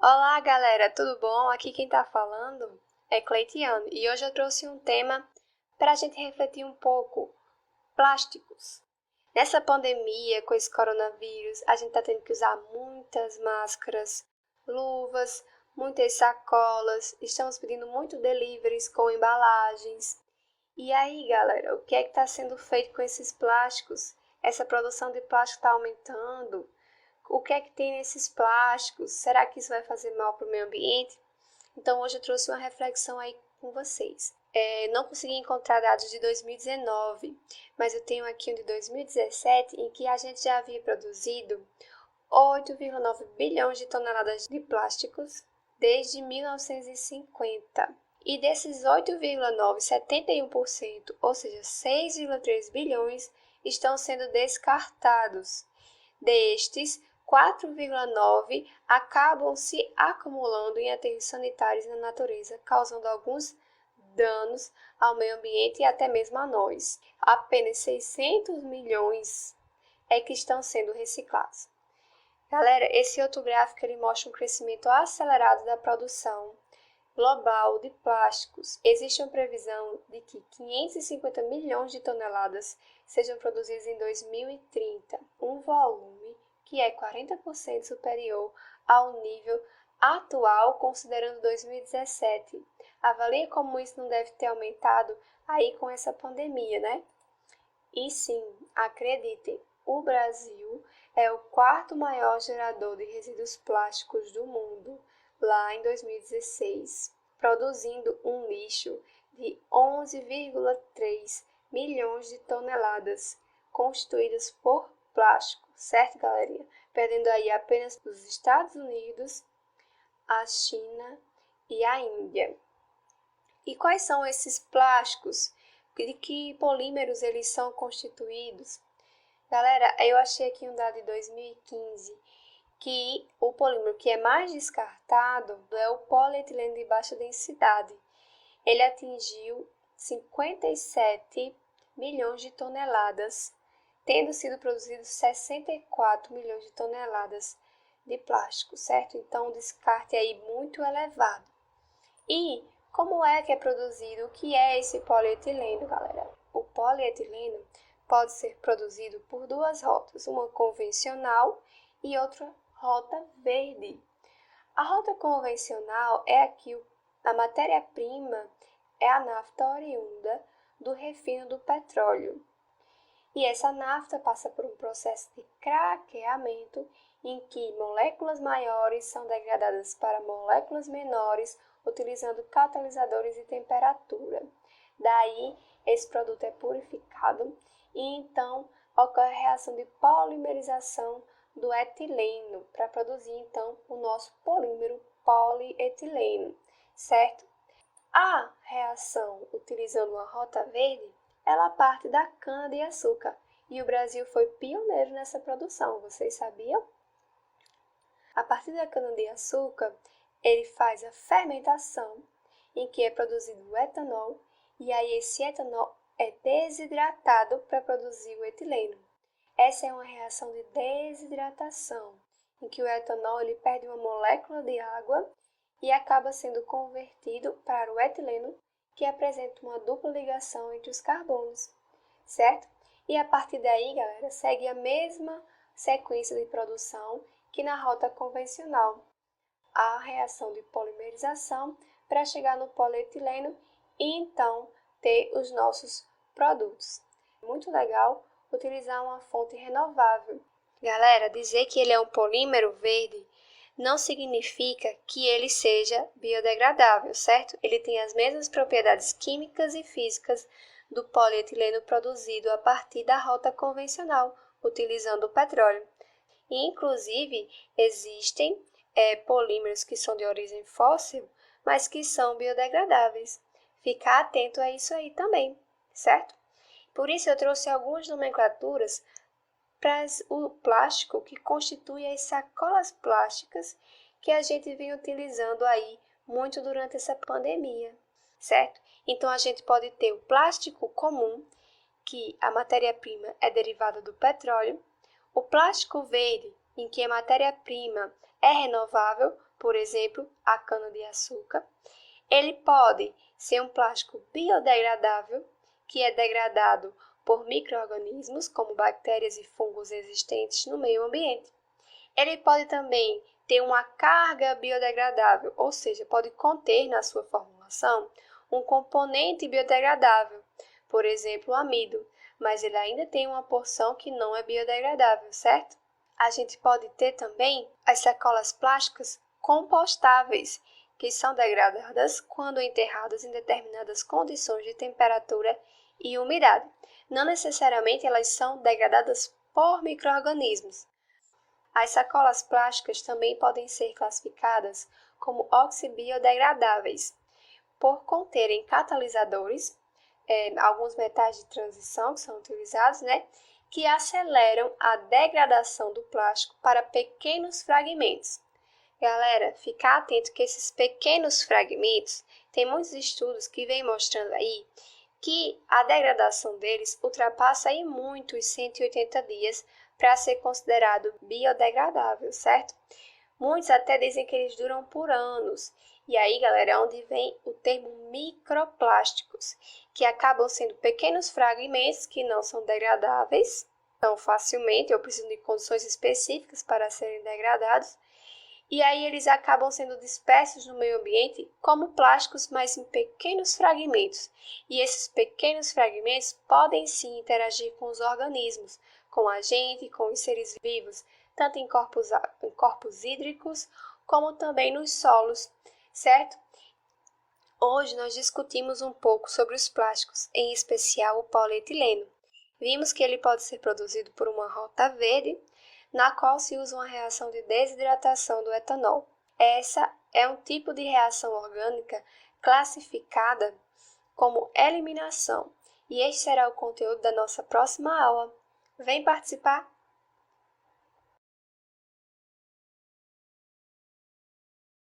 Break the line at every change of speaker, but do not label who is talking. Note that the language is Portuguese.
Olá, galera, tudo bom? Aqui quem tá falando é Cleitiane e hoje eu trouxe um tema para a gente refletir um pouco: plásticos. Nessa pandemia, com esse coronavírus, a gente tá tendo que usar muitas máscaras, luvas, muitas sacolas, estamos pedindo muito deliveries com embalagens. E aí, galera, o que é que está sendo feito com esses plásticos? Essa produção de plástico está aumentando? O que é que tem nesses plásticos? Será que isso vai fazer mal para o meio ambiente? Então hoje eu trouxe uma reflexão aí com vocês. Não consegui encontrar dados de 2019, mas eu tenho aqui um de 2017 em que a gente já havia produzido 8,9 bilhões de toneladas de plásticos desde 1950. E desses 8,9, 71%, ou seja, 6,3 bilhões, estão sendo descartados. Destes, 4,9 acabam se acumulando em aterros sanitários na natureza, causando alguns danos ao meio ambiente e até mesmo a nós. Apenas 600 milhões é que estão sendo reciclados. Galera, esse outro gráfico ele mostra um crescimento acelerado da produção global de plásticos. Existe uma previsão de que 550 milhões de toneladas sejam produzidas em 2030, um volume que é 40% superior ao nível atual, considerando 2017. Avalie como isso não deve ter aumentado aí com essa pandemia, né? E sim, acreditem, o Brasil é o quarto maior gerador de resíduos plásticos do mundo, lá em 2016, produzindo um lixo de 11,3 milhões de toneladas constituídas por plástico, certo, galerinha? Perdendo aí apenas os Estados Unidos, a China e a Índia. E quais são esses plásticos? De que polímeros eles são constituídos? Galera, eu achei aqui um dado de 2015 que o polímero que é mais descartado é o polietileno de baixa densidade. Ele atingiu 57 milhões de toneladas, tendo sido produzidos 64 milhões de toneladas de plástico, certo? Então, um descarte aí muito elevado. E como é que é produzido? O que é esse polietileno, galera? O polietileno pode ser produzido por duas rotas, uma convencional e outra rota verde. A rota convencional é aqui a matéria-prima é a nafta oriunda do refino do petróleo. E essa nafta passa por um processo de craqueamento em que moléculas maiores são degradadas para moléculas menores utilizando catalisadores e temperatura. Daí, esse produto é purificado e então ocorre a reação de polimerização do etileno para produzir então o nosso polímero polietileno, certo? A reação utilizando uma rota verde, ela parte da cana-de-açúcar e o Brasil foi pioneiro nessa produção, vocês sabiam? A partir da cana-de-açúcar, ele faz a fermentação, em que é produzido o etanol, e aí esse etanol é desidratado para produzir o etileno. Essa é uma reação de desidratação, em que o etanol ele perde uma molécula de água e acaba sendo convertido para o etileno, que apresenta uma dupla ligação entre os carbonos, certo? E a partir daí, galera, segue a mesma sequência de produção que na rota convencional. A reação de polimerização para chegar no polietileno e então ter os nossos produtos. Muito legal utilizar uma fonte renovável. Galera, dizer que ele é um polímero verde não significa que ele seja biodegradável, certo? Ele tem as mesmas propriedades químicas e físicas do polietileno produzido a partir da rota convencional, utilizando o petróleo. E, inclusive, existem polímeros que são de origem fóssil, mas que são biodegradáveis. Ficar atento a isso aí também, certo? Por isso eu trouxe algumas nomenclaturas para o plástico que constitui as sacolas plásticas que a gente vem utilizando aí muito durante essa pandemia, certo? Então a gente pode ter o plástico comum, que a matéria-prima é derivada do petróleo, o plástico verde, em que a matéria-prima é renovável, por exemplo, a cana-de-açúcar. Ele pode ser um plástico biodegradável, que é degradado por micro-organismos, como bactérias e fungos existentes no meio ambiente. Ele pode também ter uma carga biodegradável, ou seja, pode conter na sua formulação um componente biodegradável, por exemplo, o amido, mas ele ainda tem uma porção que não é biodegradável, certo? A gente pode ter também as sacolas plásticas compostáveis, que são degradadas quando enterradas em determinadas condições de temperatura e umidade. Não necessariamente elas são degradadas por micro-organismos. As sacolas plásticas também podem ser classificadas como oxibiodegradáveis, por conterem catalisadores, alguns metais de transição que são utilizados, que aceleram a degradação do plástico para pequenos fragmentos. Galera, ficar atento que esses pequenos fragmentos, tem muitos estudos que vêm mostrando aí que a degradação deles ultrapassa aí muito os 180 dias para ser considerado biodegradável, certo? Muitos até dizem que eles duram por anos. E aí, galera, é onde vem o termo microplásticos, que acabam sendo pequenos fragmentos que não são degradáveis tão facilmente, ou precisam de condições específicas para serem degradados. E aí eles acabam sendo dispersos no meio ambiente como plásticos, mas em pequenos fragmentos. E esses pequenos fragmentos podem sim interagir com os organismos, com a gente, com os seres vivos, tanto em corpos hídricos, como também nos solos, certo? Hoje nós discutimos um pouco sobre os plásticos, em especial o polietileno. Vimos que ele pode ser produzido por uma rota verde, na qual se usa uma reação de desidratação do etanol. Essa é um tipo de reação orgânica classificada como eliminação, e este será o conteúdo da nossa próxima aula. Vem participar!